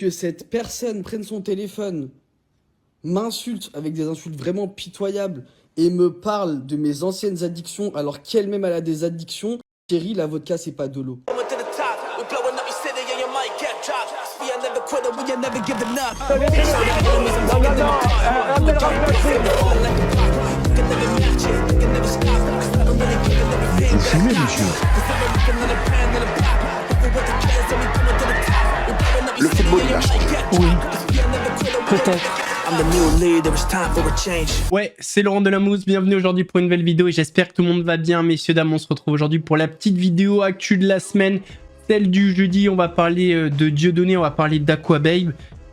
que cette personne prenne son téléphone, m'insulte avec des insultes vraiment pitoyables et me parle de mes anciennes addictions alors qu'elle-même elle a des addictions. Chérie, la vodka c'est pas de l'eau. Vous fumez, monsieur? Le football, il a changé. Oui, peut-être. Ouais, c'est Laurent Delamousse, bienvenue aujourd'hui pour une nouvelle vidéo et j'espère que tout le monde va bien. Messieurs, dames, on se retrouve aujourd'hui pour la petite vidéo actu de la semaine, celle du jeudi. On va parler de Dieudonné, on va parler d'Aquababe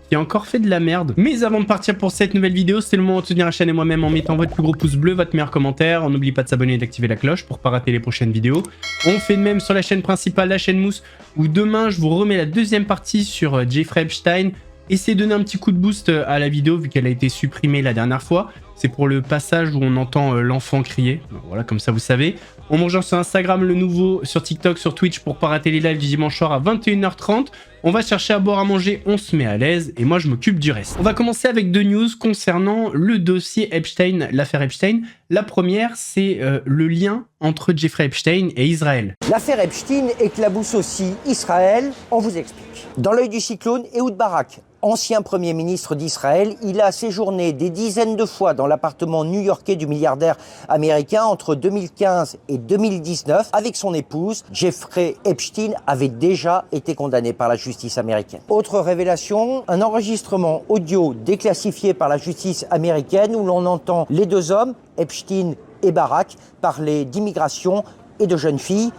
qui a encore fait de la merde. Mais avant de partir pour cette nouvelle vidéo, c'est le moment de soutenir la chaîne et moi-même en mettant votre plus gros pouce bleu, votre meilleur commentaire. On n'oublie pas de s'abonner et d'activer la cloche pour pas rater les prochaines vidéos. On fait de même sur la chaîne principale, la chaîne Mousse, où demain je vous remets la deuxième partie sur Jeffrey Epstein. Essayez de donner un petit coup de boost à la vidéo vu qu'elle a été supprimée la dernière fois. C'est pour le passage où on entend l'enfant crier. Voilà, comme ça vous savez. On mange sur Instagram, le nouveau, sur TikTok, sur Twitch pour pas rater les lives du dimanche soir à 21h30. On va chercher à boire, à manger, on se met à l'aise et moi je m'occupe du reste. On va commencer avec deux news concernant le dossier Epstein, l'affaire Epstein. La première, c'est le lien entre Jeffrey Epstein et Israël. L'affaire Epstein éclabousse aussi Israël, on vous explique. Dans l'œil du cyclone, Ehud Barak, ancien Premier ministre d'Israël, il a séjourné des dizaines de fois dans l'appartement new-yorkais du milliardaire américain entre 2015 et 2019 avec son épouse. Jeffrey Epstein avait déjà été condamné par la justice américaine. Autre révélation, un enregistrement audio déclassifié par la justice américaine où l'on entend les deux hommes, Epstein et Barak, parler d'immigration et de jeunes filles.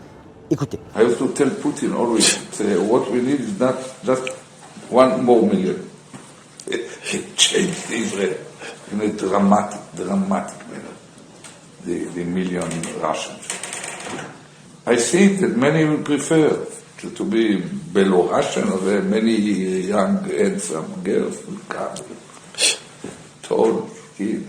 Écoutez. I used to tell Putin always, say, what we need is not just 1 more million. It changed Israel in a dramatic manner, the million Russians. I think that many will prefer to be Belarusian, or there are many young, handsome girls will come, tall, skin.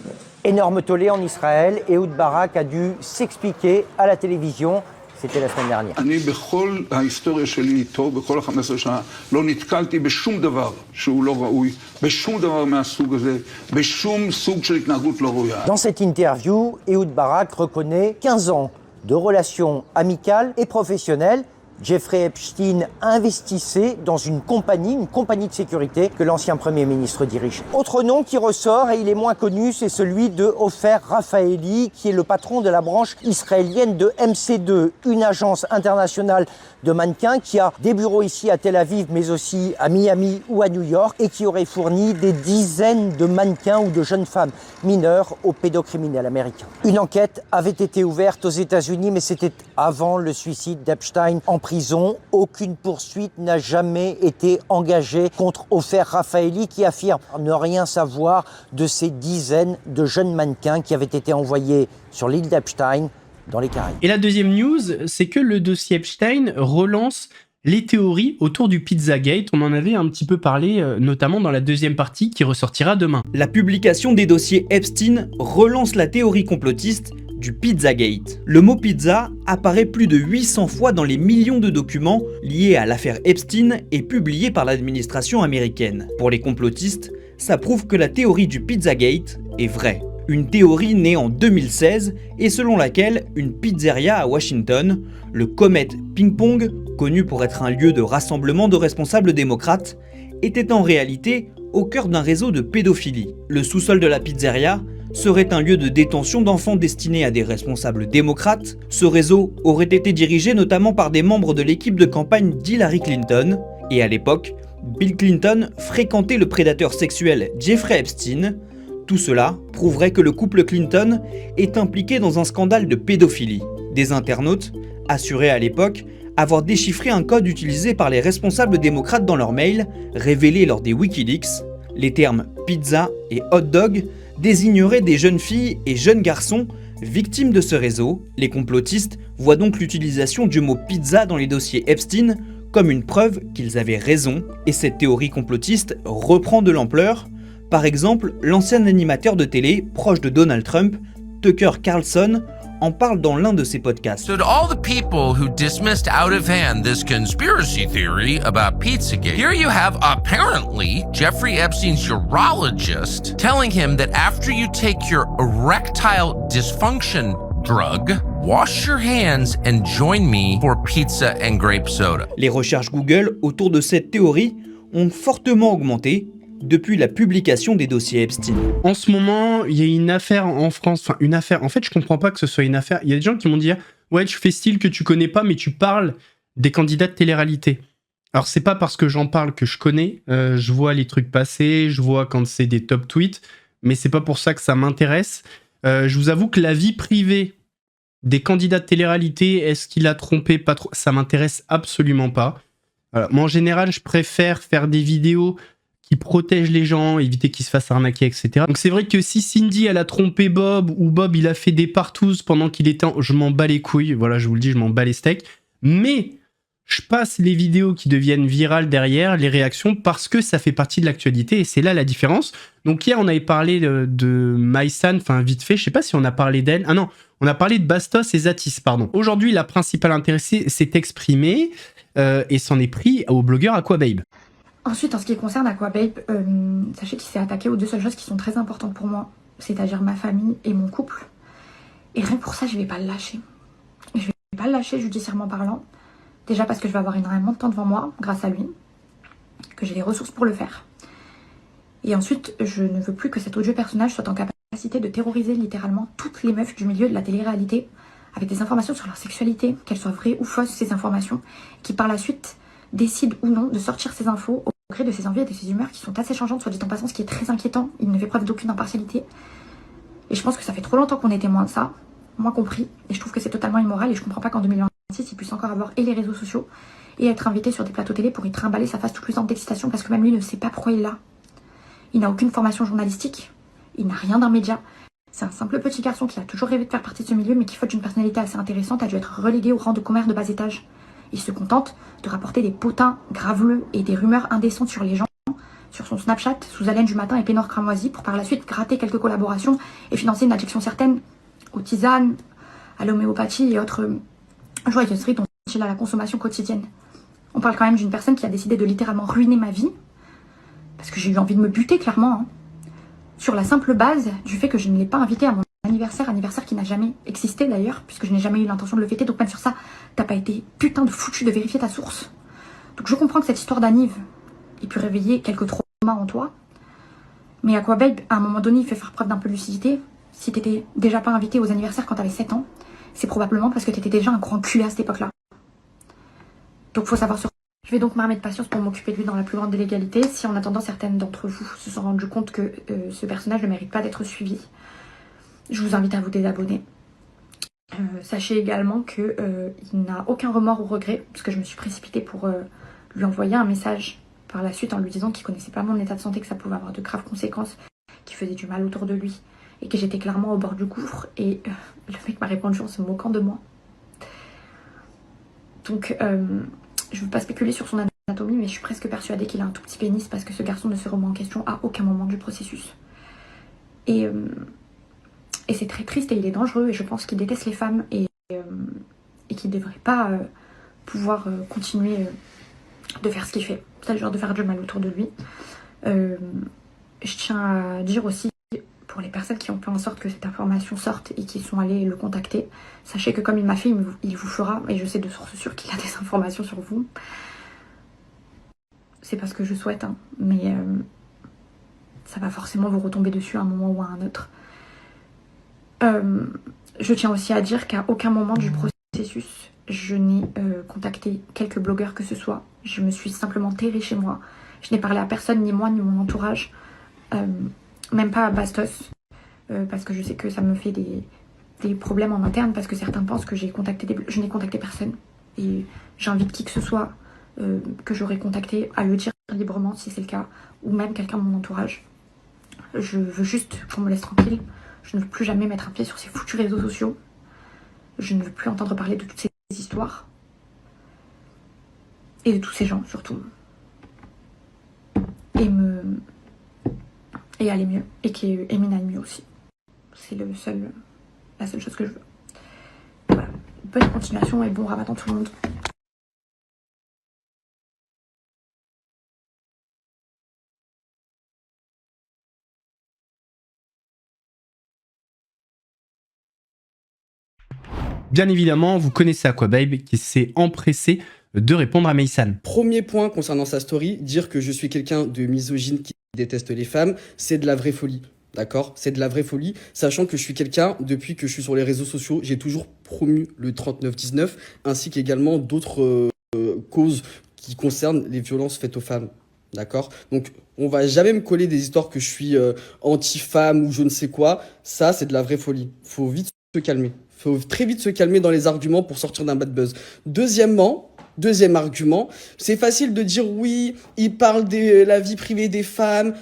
Énorme tollé en Israël, Ehud Barak a dû s'expliquer à la télévision. C'était la semaine dernière. אני בכל ההיסטוריה שלי איתו, בכל ה-15 שנה, לא נתקלתי בשום דבר שהוא לא ראוי, בשום דבר מהסוג הזה, בשום סוג של התנהגות לא ראויה. Dans cette interview, Ehud Barak reconnaît 15 ans de relations amicales et professionnelles. Jeffrey Epstein investissait dans une compagnie de sécurité que l'ancien Premier ministre dirige. Autre nom qui ressort, et il est moins connu, c'est celui de Ofer Rafaeli, qui est le patron de la branche israélienne de MC2, une agence internationale de mannequins qui a des bureaux ici à Tel Aviv, mais aussi à Miami ou à New York, et qui aurait fourni des dizaines de mannequins ou de jeunes femmes mineures aux pédocriminels américains. Une enquête avait été ouverte aux États-Unis, mais c'était avant le suicide d'Epstein en prison. Aucune poursuite n'a jamais été engagée contre Ofer Rafaeli, qui affirme ne rien savoir de ces dizaines de jeunes mannequins qui avaient été envoyés sur l'île d'Epstein dans les Caraïbes. Et la deuxième news, c'est que le dossier Epstein relance les théories autour du Pizzagate. On en avait un petit peu parlé, notamment dans la deuxième partie qui ressortira demain. La publication des dossiers Epstein relance la théorie complotiste du Pizzagate. Le mot pizza apparaît plus de 800 fois dans les millions de documents liés à l'affaire Epstein et publiés par l'administration américaine. Pour les complotistes, ça prouve que la théorie du Pizzagate est vraie. Une théorie née en 2016 et selon laquelle une pizzeria à Washington, le Comet Ping Pong, connu pour être un lieu de rassemblement de responsables démocrates, était en réalité au cœur d'un réseau de pédophilie. Le sous-sol de la pizzeria serait un lieu de détention d'enfants destinés à des responsables démocrates. Ce réseau aurait été dirigé notamment par des membres de l'équipe de campagne d'Hillary Clinton, et à l'époque, Bill Clinton fréquentait le prédateur sexuel Jeffrey Epstein. Tout cela prouverait que le couple Clinton est impliqué dans un scandale de pédophilie. Des internautes assuraient à l'époque avoir déchiffré un code utilisé par les responsables démocrates dans leurs mails, révélés lors des Wikileaks. Les termes pizza et hot dog désigneraient des jeunes filles et jeunes garçons victimes de ce réseau. Les complotistes voient donc l'utilisation du mot pizza dans les dossiers Epstein comme une preuve qu'ils avaient raison, et cette théorie complotiste reprend de l'ampleur. Par exemple, l'ancien animateur de télé proche de Donald Trump, Tucker Carlson, en parle dans l'un de ses podcasts. So to all the people who dismissed out of hand this conspiracy theory about Pizzagate, here you have apparently Jeffrey Epstein's urologist telling him that after you take your erectile dysfunction drug, wash your hands and join me for pizza and grape soda. Les recherches Google autour de cette théorie ont fortement augmenté depuis la publication des dossiers Epstein. En ce moment, il y a une affaire en France, enfin une affaire, en fait je comprends pas que ce soit une affaire, il y a des gens qui m'ont dit « Ouais, tu fais style que tu connais pas, mais tu parles des candidats de télé-réalité. » Alors c'est pas parce que j'en parle que je connais, je vois les trucs passer, je vois quand c'est des top tweets, mais c'est pas pour ça que ça m'intéresse. Je vous avoue que la vie privée des candidats de télé-réalité, est-ce qu'il a trompé, pas trop, ça m'intéresse absolument pas. Voilà. Moi en général, je préfère faire des vidéos qui protège les gens, éviter qu'ils se fassent arnaquer, etc. Donc c'est vrai que si Cindy, elle a trompé Bob, ou Bob, il a fait des partous pendant qu'il était je m'en bats les couilles, voilà, je vous le dis, je m'en bats les steaks. Mais je passe les vidéos qui deviennent virales derrière, les réactions, parce que ça fait partie de l'actualité, et c'est là la différence. Donc hier, on avait parlé de Maïsan, enfin vite fait, je sais pas si on a parlé d'elle. Ah non, on a parlé de Bastos et Zatis, pardon. Aujourd'hui, la principale intéressée s'est exprimée, et s'en est pris au blogueur Aquababe. Ensuite, en ce qui concerne Aquababe, sachez qu'il s'est attaqué aux deux seules choses qui sont très importantes pour moi, c'est-à-dire ma famille et mon couple. Et rien que pour ça, je vais pas le lâcher. Je vais pas le lâcher judiciairement parlant. Déjà parce que je vais avoir énormément de temps devant moi, grâce à lui, que j'ai les ressources pour le faire. Et ensuite, je ne veux plus que cet odieux personnage soit en capacité de terroriser littéralement toutes les meufs du milieu de la télé-réalité avec des informations sur leur sexualité, qu'elles soient vraies ou fausses, ces informations, qui par la suite décide ou non de sortir ces infos au gré de ses envies et de ses humeurs qui sont assez changeantes, soit dit en passant, ce qui est très inquiétant. Il ne fait preuve d'aucune impartialité. Et je pense que ça fait trop longtemps qu'on est témoin de ça, moi compris, et je trouve que c'est totalement immoral, et je comprends pas qu'en 2026, il puisse encore avoir et les réseaux sociaux, et être invité sur des plateaux télé pour y trimballer sa face toute luisante d'excitation, parce que même lui ne sait pas pourquoi il est là. Il n'a aucune formation journalistique, il n'a rien d'un média. C'est un simple petit garçon qui a toujours rêvé de faire partie de ce milieu, mais qui, faute d'une personnalité assez intéressante, a dû être relégué au rang de commère de bas étage. Il se contente de rapporter des potins graveleux et des rumeurs indécentes sur les gens, sur son Snapchat, sous haleine du matin et peinard cramoisi, pour par la suite gratter quelques collaborations et financer une addiction certaine aux tisanes, à l'homéopathie et autres joyeuseries dont il a la consommation quotidienne. On parle quand même d'une personne qui a décidé de littéralement ruiner ma vie, parce que j'ai eu envie de me buter clairement, hein, sur la simple base du fait que je ne l'ai pas invité à mon anniversaire qui n'a jamais existé d'ailleurs, puisque je n'ai jamais eu l'intention de le fêter, donc même sur ça, t'as pas été putain de foutu de vérifier ta source. Donc je comprends que cette histoire d'anniv ait pu réveiller quelques traumas en toi, mais Aquababe, à un moment donné, il fait faire preuve d'un peu de lucidité. Si t'étais déjà pas invité aux anniversaires quand t'avais 7 ans, c'est probablement parce que t'étais déjà un grand culé à cette époque-là. Donc faut savoir se... Je vais donc m'armer de patience pour m'occuper de lui dans la plus grande légalité, si en attendant certaines d'entre vous se sont rendues compte que ce personnage ne mérite pas d'être suivi. Je vous invite à vous désabonner. Sachez également qu'il n'a aucun remords ou regret, parce que je me suis précipitée pour lui envoyer un message par la suite en lui disant qu'il connaissait pas mon état de santé, que ça pouvait avoir de graves conséquences, qu'il faisait du mal autour de lui, et que j'étais clairement au bord du gouffre, et le mec m'a répondu en se moquant de moi. Donc, je ne veux pas spéculer sur son anatomie, mais je suis presque persuadée qu'il a un tout petit pénis, parce que ce garçon ne se remet en question à aucun moment du processus. Et c'est très triste et il est dangereux, et je pense qu'il déteste les femmes, et qu'il ne devrait pas pouvoir continuer de faire ce qu'il fait, c'est-à-dire de faire du mal autour de lui. Je tiens à dire aussi, pour les personnes qui ont fait en sorte que cette information sorte et qui sont allées le contacter, sachez que comme il m'a fait, il vous fera, et je sais de source sûre qu'il a des informations sur vous. C'est pas ce que je souhaite, hein, mais ça va forcément vous retomber dessus à un moment ou à un autre. Je tiens aussi à dire qu'à aucun moment du processus, je n'ai contacté quelque blogueur que ce soit. Je me suis simplement terrée chez moi. Je n'ai parlé à personne, ni moi, ni mon entourage. Même pas à Bastos, parce que je sais que ça me fait des problèmes en interne, parce que certains pensent que j'ai contacté je n'ai contacté personne. Et j'invite qui que ce soit que j'aurais contacté à le dire librement si c'est le cas, ou même quelqu'un de mon entourage. Je veux juste qu'on me laisse tranquille. Je ne veux plus jamais mettre un pied sur ces foutus réseaux sociaux. Je ne veux plus entendre parler de toutes ces histoires. Et de tous ces gens, surtout. Et aller mieux. Et qu'Emin aille mieux aussi. C'est la seule chose que je veux. bonne continuation et bon ramadan tout le monde. Bien évidemment, vous connaissez Aquababe qui s'est empressé de répondre à Meysan. Premier point concernant sa story, dire que je suis quelqu'un de misogyne qui déteste les femmes, c'est de la vraie folie. D'accord? C'est de la vraie folie, sachant que je suis quelqu'un, depuis que je suis sur les réseaux sociaux, j'ai toujours promu le 39-19, ainsi qu'également d'autres causes qui concernent les violences faites aux femmes. D'accord? Donc, on va jamais me coller des histoires que je suis anti-femme ou je ne sais quoi. Ça, c'est de la vraie folie. Faut vite se calmer. Faut très vite se calmer dans les arguments pour sortir d'un bad buzz. Deuxième argument, c'est facile de dire oui, il parle de la vie privée des femmes.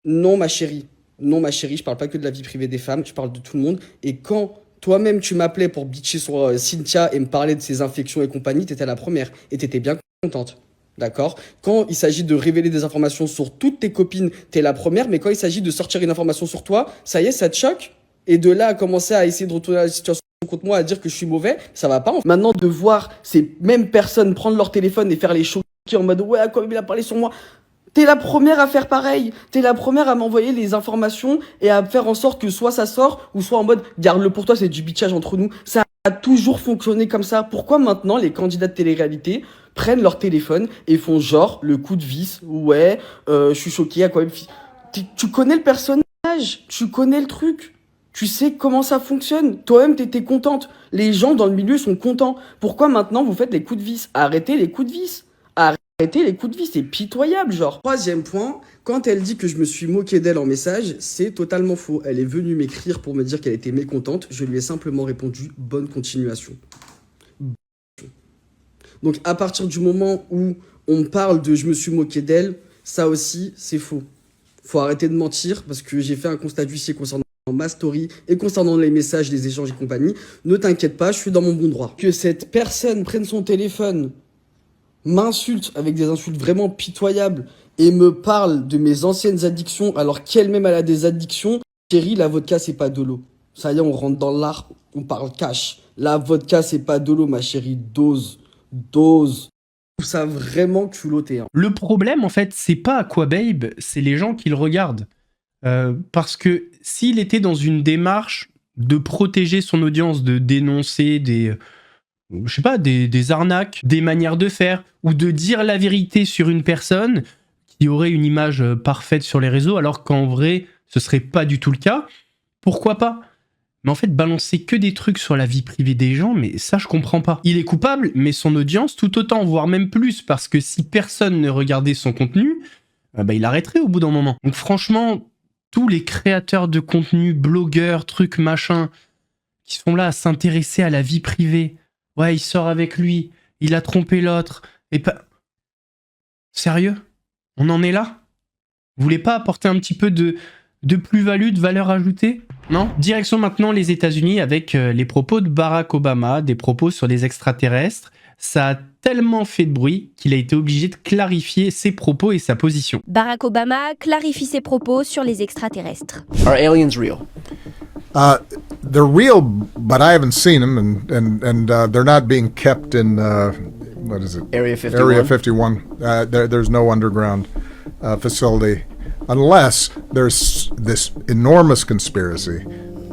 Non, ma chérie. Non, ma chérie, je parle pas que de la vie privée des femmes, je parle de tout le monde. Et quand toi-même tu m'appelais pour bitcher sur Cynthia et me parler de ses infections et compagnie, t'étais la première et t'étais bien contente. D'accord? Quand il s'agit de révéler des informations sur toutes tes copines, t'es la première, mais quand il s'agit de sortir une information sur toi, ça y est, ça te choque. Et de là à commencer à essayer de retourner la situation contre moi, à dire que je suis mauvais, ça va pas. Maintenant, de voir ces mêmes personnes prendre leur téléphone et faire les choquer en mode ouais, à quoi il a parlé sur moi. T'es la première à faire pareil. T'es la première à m'envoyer les informations et à faire en sorte que soit ça sort ou soit en mode garde-le pour toi, c'est du bitchage entre nous. Ça a toujours fonctionné comme ça. Pourquoi maintenant les candidats de télé-réalité prennent leur téléphone et font genre le coup de vis? Ouais, je suis choqué, à quoi tu connais le personnage, tu connais le truc. Tu sais comment ça fonctionne. Toi-même, t'étais contente. Les gens dans le milieu sont contents. Pourquoi maintenant vous faites les coups de vis? Arrêtez les coups de vis. Arrêtez les coups de vis, c'est pitoyable, genre. Troisième point, quand elle dit que je me suis moqué d'elle en message, c'est totalement faux. Elle est venue m'écrire pour me dire qu'elle était mécontente. Je lui ai simplement répondu « bonne continuation ». Donc à partir du moment où on parle de « je me suis moqué d'elle », ça aussi, c'est faux. Faut arrêter de mentir parce que j'ai fait un constat d'huissier concernant ma story et concernant les messages, les échanges et compagnie. Ne t'inquiète pas, je suis dans mon bon droit. Que cette personne prenne son téléphone, m'insulte avec des insultes vraiment pitoyables et me parle de mes anciennes addictions alors qu'elle-même elle a des addictions. Chérie, la vodka c'est pas de l'eau. Ça y est, on rentre dans l'art, on parle cash. La vodka c'est pas de l'eau, ma chérie. Dose. Je trouve ça vraiment culotté. Hein. Le problème en fait, c'est pas Aquababe, c'est les gens qui le regardent. Parce que s'il était dans une démarche de protéger son audience, de dénoncer des arnaques, des manières de faire, ou de dire la vérité sur une personne qui aurait une image parfaite sur les réseaux, alors qu'en vrai, ce serait pas du tout le cas, pourquoi pas? Mais en fait, balancer que des trucs sur la vie privée des gens, mais ça, je comprends pas. Il est coupable, mais son audience tout autant, voire même plus, parce que si personne ne regardait son contenu, il arrêterait au bout d'un moment. Donc franchement, tous les créateurs de contenu, blogueurs, trucs, machin, qui sont là à s'intéresser à la vie privée. Ouais, il sort avec lui, il a trompé l'autre, et pas... Sérieux? On en est là? Vous voulez pas apporter un petit peu de plus-value, de valeur ajoutée? Non? Direction maintenant les États-Unis avec les propos de Barack Obama, des propos sur les extraterrestres. Ça a tellement fait de bruit qu'il a été obligé de clarifier ses propos et sa position. Barack Obama clarifie ses propos sur les extraterrestres. Are aliens real? They're real, but I haven't seen them, and they're not being kept in what is it? Area 51. Area 51. There's no underground facility, unless there's this enormous conspiracy,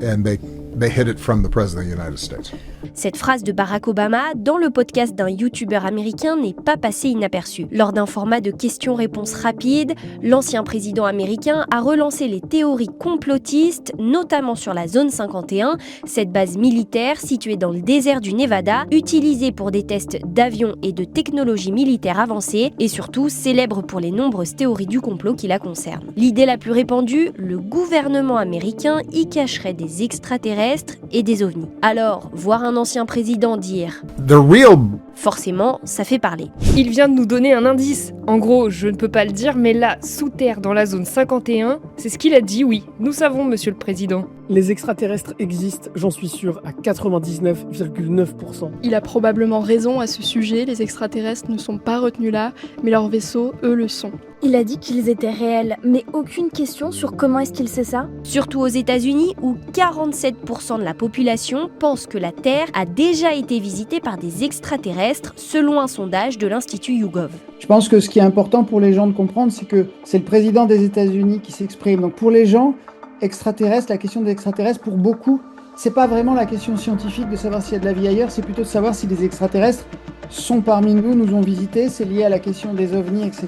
and they hid it from the President of the United States. Cette phrase de Barack Obama dans le podcast d'un youtubeur américain n'est pas passée inaperçue. Lors d'un format de questions-réponses rapides, l'ancien président américain a relancé les théories complotistes, notamment sur la zone 51, cette base militaire située dans le désert du Nevada, utilisée pour des tests d'avions et de technologies militaires avancées, et surtout célèbre pour les nombreuses théories du complot qui la concernent. L'idée la plus répandue, le gouvernement américain y cacherait des extraterrestres et des ovnis. Alors, voir un ancien président dire The real... Forcément, ça fait parler. Il vient de nous donner un indice. En gros, je ne peux pas le dire, mais là, sous terre, dans la zone 51, c'est ce qu'il a dit, oui. Nous savons, monsieur le président. Les extraterrestres existent, j'en suis sûr, à 99,9%. Il a probablement raison à ce sujet, les extraterrestres ne sont pas retenus là, mais leurs vaisseaux, eux, le sont. Il a dit qu'ils étaient réels, mais aucune question sur comment est-ce qu'il sait ça. Surtout aux États-Unis, où 47% de la population pense que la Terre a déjà été visitée par des extraterrestres, selon un sondage de l'Institut YouGov. Je pense que ce qui est important pour les gens de comprendre, c'est que c'est le président des États-Unis qui s'exprime. Donc pour les gens extraterrestres, la question des extraterrestres, pour beaucoup, c'est pas vraiment la question scientifique de savoir s'il y a de la vie ailleurs, c'est plutôt de savoir si les extraterrestres sont parmi nous ont visités, c'est lié à la question des ovnis, etc.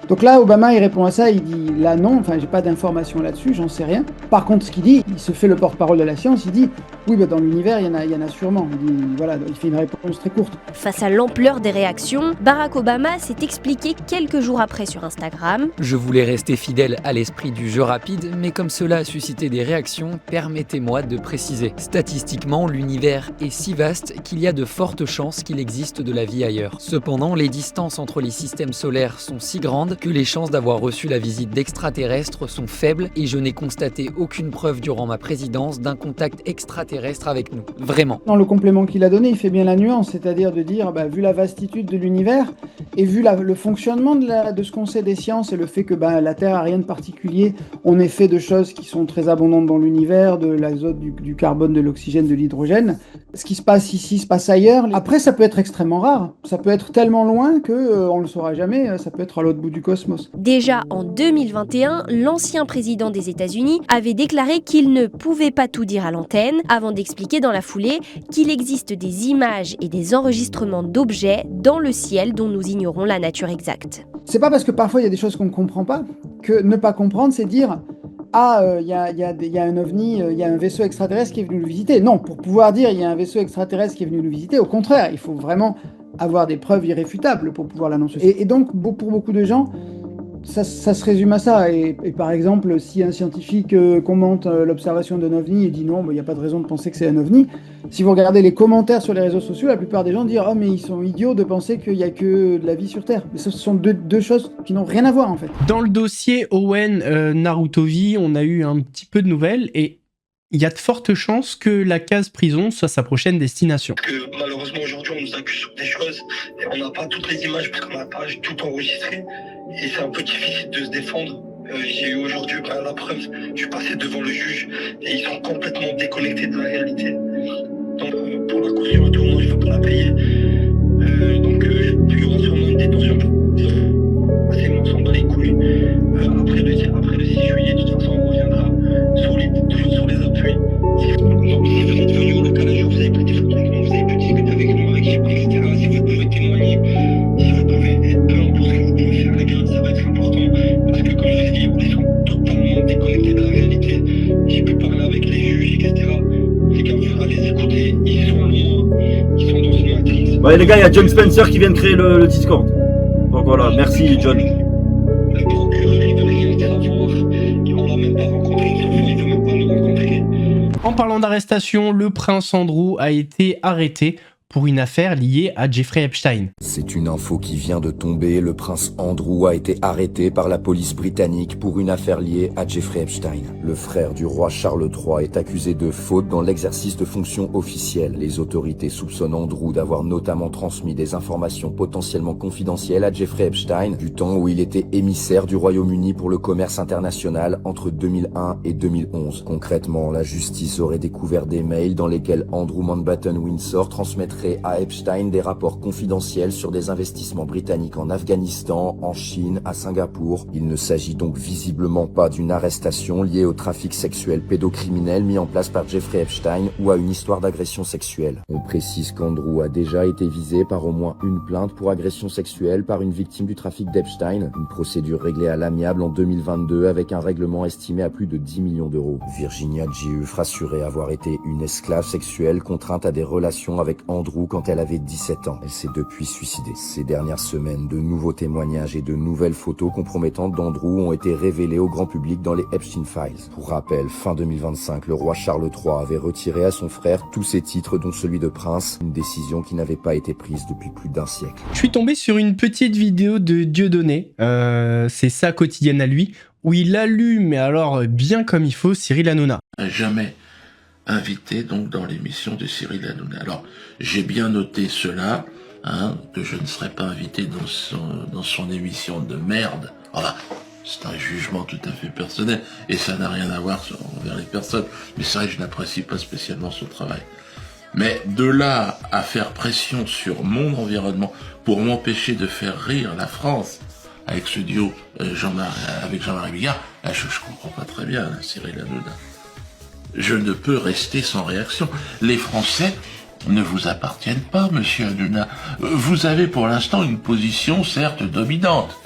Donc là, Obama, il répond à ça, il dit là non, enfin j'ai pas d'informations là-dessus, j'en sais rien. Par contre, ce qu'il dit, il se fait le porte-parole de la science, il dit oui, bah, dans l'univers, il y en a sûrement. Il dit, voilà, il fait une réponse très courte. Face à l'ampleur des réactions, Barack Obama s'est expliqué quelques jours après sur Instagram. Je voulais rester fidèle à l'esprit du jeu rapide, mais comme cela a suscité des réactions, permettez-moi de préciser. Statistiquement, l'univers est si vaste qu'il y a de fortes chances qu'il existe de la vie ailleurs. Cependant, les distances entre les systèmes solaires sont si grandes que les chances d'avoir reçu la visite d'extraterrestres sont faibles et je n'ai constaté aucune preuve durant ma présidence d'un contact extraterrestre avec nous. Vraiment. Dans le complément qu'il a donné, il fait bien la nuance, c'est-à-dire de dire, vu la vastitude de l'univers et vu le fonctionnement de ce qu'on sait des sciences et le fait que la Terre a rien de particulier, on est fait de choses qui sont très abondantes dans l'univers, de l'azote, du carbone, de l'oxygène, de l'hydrogène. Ce qui se passe ici se passe ailleurs. Après, ça peut être extrêmement rare. Ça peut être tellement loin que on le saura jamais. Ça peut être à l'autre bout du cosmos. Déjà en 2021, l'ancien président des États-Unis avait déclaré qu'il ne pouvait pas tout dire à l'antenne, avant d'expliquer dans la foulée qu'il existe des images et des enregistrements d'objets dans le ciel dont nous ignorons la nature exacte. C'est pas parce que parfois il y a des choses qu'on ne comprend pas que ne pas comprendre, c'est dire il y a un ovni, il y a un vaisseau extraterrestre qui est venu nous visiter. Non, pour pouvoir dire il y a un vaisseau extraterrestre qui est venu nous visiter, au contraire, il faut vraiment avoir des preuves irréfutables pour pouvoir l'annoncer. Et donc, pour beaucoup de gens, ça se résume à ça. Et par exemple, si un scientifique commente l'observation d'un ovni et dit non, il n'y a pas de raison de penser que c'est un ovni, si vous regardez les commentaires sur les réseaux sociaux, la plupart des gens disent « Oh, mais ils sont idiots de penser qu'il n'y a que de la vie sur Terre ». Mais ce sont deux choses qui n'ont rien à voir, en fait. Dans le dossier Owen Narutovi, on a eu un petit peu de nouvelles et il y a de fortes chances que la case prison soit sa prochaine destination. Parce que malheureusement aujourd'hui on nous accuse sur des choses et on n'a pas toutes les images parce qu'on n'a pas tout enregistré et c'est un peu difficile de se défendre. J'ai eu aujourd'hui la preuve, je suis passé devant le juge et ils sont complètement déconnectés de la réalité. Donc pour la caution et tout, moi je veux pas la payer. Donc il y aura sûrement une détention assez on s'en bat les couilles. Après le 6 juillet, de toute façon on reviendra toujours sur les appuis. Si vous êtes venu au local un jour, vous avez pris des photos avec nous, vous avez pu discuter avec nous, avec Chypre, etc. Si vous pouvez témoigner, si vous pouvez être là pour ce que vous pouvez faire, les gars, ça va être important. Parce que comme je vous ai dit, ils sont totalement déconnectés de la réalité. J'ai pu parler avec les juges, etc. Les gars, il faudra les écouter, ils sont loin, ils sont dans une matrice. Ouais les gars, il y a John Spencer qui vient de créer le Discord. Donc voilà, merci John. Le procureur, il veut rien savoir. Et on l'a même pas rencontré une seule fois, il veut même pas nous rencontrer. En parlant d'arrestation, le prince Andrew a été arrêté pour une affaire liée à Jeffrey Epstein. C'est une info qui vient de tomber. Le prince Andrew a été arrêté par la police britannique pour une affaire liée à Jeffrey Epstein. Le frère du roi Charles III est accusé de faute dans l'exercice de fonctions officielles. Les autorités soupçonnent Andrew d'avoir notamment transmis des informations potentiellement confidentielles à Jeffrey Epstein du temps où il était émissaire du Royaume-Uni pour le commerce international entre 2001 et 2011. Concrètement, la justice aurait découvert des mails dans lesquels Andrew Mountbatten-Windsor transmettrait à Epstein des rapports confidentiels sur des investissements britanniques en Afghanistan, en Chine, à Singapour. Il ne s'agit donc visiblement pas d'une arrestation liée au trafic sexuel pédocriminel mis en place par Jeffrey Epstein ou à une histoire d'agression sexuelle. On précise qu'Andrew a déjà été visé par au moins une plainte pour agression sexuelle par une victime du trafic d'Epstein, une procédure réglée à l'amiable en 2022 avec un règlement estimé à plus de 10 millions d'euros. Virginia Giuffre assurait avoir été une esclave sexuelle contrainte à des relations avec Andrew quand elle avait 17 ans. Elle s'est depuis suicidée. Ces dernières semaines, de nouveaux témoignages et de nouvelles photos compromettantes d'Andrew ont été révélées au grand public dans les Epstein Files. Pour rappel, fin 2025, le roi Charles III avait retiré à son frère tous ses titres, dont celui de prince, une décision qui n'avait pas été prise depuis plus d'un siècle. Je suis tombé sur une petite vidéo de Dieudonné, c'est sa quotidienne à lui, où il allume, mais alors bien comme il faut, Cyril Hanouna. Jamais invité donc dans l'émission de Cyril Hanouna. Alors, j'ai bien noté cela, hein, que je ne serais pas invité dans son émission de merde. Enfin, c'est un jugement tout à fait personnel, et ça n'a rien à voir envers les personnes, mais c'est vrai que je n'apprécie pas spécialement son travail. Mais de là à faire pression sur mon environnement pour m'empêcher de faire rire la France avec ce duo avec Jean-Marie Bigard, là, je comprends pas très bien, là, Cyril Hanouna. Je ne peux rester sans réaction. Les Français ne vous appartiennent pas, monsieur Hanouna. Vous avez pour l'instant une position certes dominante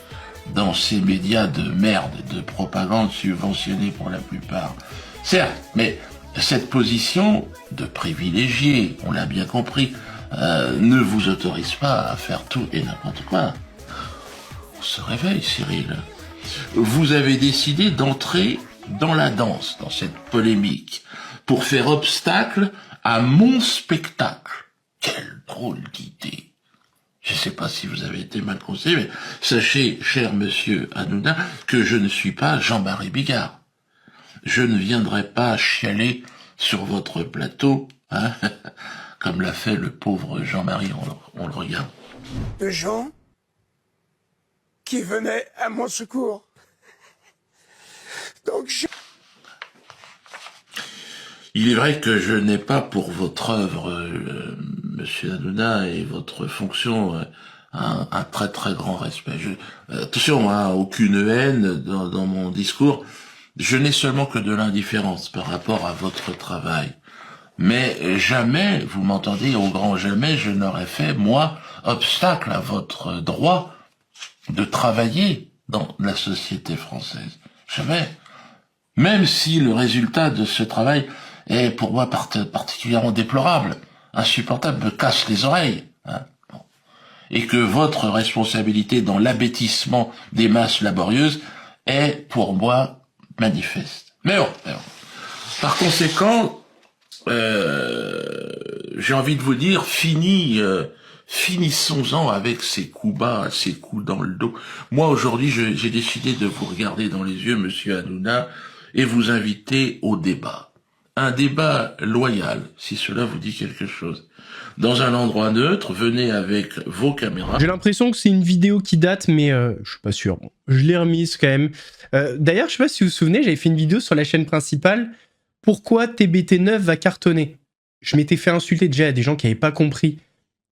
dans ces médias de merde, de propagande subventionnés pour la plupart. Certes, mais cette position de privilégié, on l'a bien compris, ne vous autorise pas à faire tout et n'importe quoi. On se réveille, Cyril. Vous avez décidé d'entrer dans la danse, dans cette polémique, pour faire obstacle à mon spectacle. Quelle drôle d'idée. Je ne sais pas si vous avez été mal conseillé, mais sachez, cher monsieur Hanouna, que je ne suis pas Jean-Marie Bigard. Je ne viendrai pas chialer sur votre plateau, hein, comme l'a fait le pauvre Jean-Marie, on le regarde. De gens qui venaient à mon secours. Donc Il est vrai que je n'ai pas pour votre œuvre, monsieur Hanouna, et votre fonction, un très très grand respect. Attention, hein, aucune haine dans mon discours. Je n'ai seulement que de l'indifférence par rapport à votre travail. Mais jamais, vous m'entendez, au grand jamais, je n'aurais fait, moi, obstacle à votre droit de travailler dans la société française. Jamais. Même si le résultat de ce travail est pour moi particulièrement déplorable, insupportable, me casse les oreilles. Hein, bon. Et que votre responsabilité dans l'abêtissement des masses laborieuses est pour moi manifeste. Mais bon. Par conséquent, j'ai envie de vous dire, finissons-en avec ces coups bas, ces coups dans le dos. Moi, aujourd'hui, j'ai décidé de vous regarder dans les yeux, monsieur Hanouna, et vous inviter au débat. Un débat loyal, si cela vous dit quelque chose. Dans un endroit neutre, venez avec vos caméras. J'ai l'impression que c'est une vidéo qui date, mais je suis pas sûr. Bon, je l'ai remise quand même. D'ailleurs, je sais pas si vous vous souvenez, j'avais fait une vidéo sur la chaîne principale. Pourquoi TBT9 va cartonner? Je m'étais fait insulter déjà à des gens qui n'avaient pas compris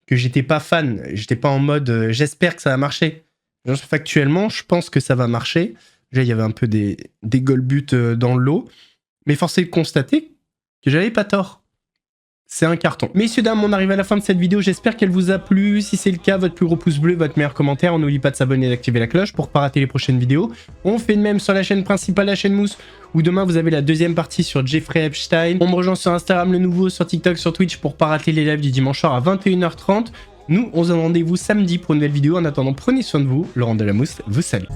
que j'étais pas fan. J'étais pas en mode j'espère que ça va marcher. Factuellement, je pense que ça va marcher. Déjà, il y avait un peu des golbuts dans le lot. Mais force est de constater que j'avais pas tort. C'est un carton. Messieurs, dames, on arrive à la fin de cette vidéo. J'espère qu'elle vous a plu. Si c'est le cas, votre plus gros pouce bleu, votre meilleur commentaire. On n'oublie pas de s'abonner et d'activer la cloche pour ne pas rater les prochaines vidéos. On fait de même sur la chaîne principale, la chaîne Mousse, où demain vous avez la deuxième partie sur Jeffrey Epstein. On me rejoint sur Instagram le nouveau, sur TikTok, sur Twitch pour ne pas rater les lives du dimanche soir à 21h30. Nous, on se donne rendez-vous samedi pour une nouvelle vidéo. En attendant, prenez soin de vous. Laurent Delamousse vous salue.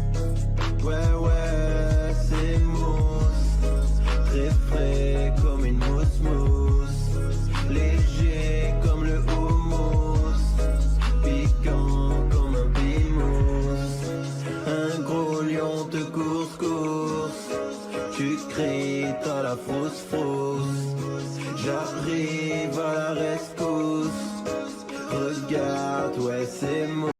J'arrive à la rescousse. Regarde, ouais, c'est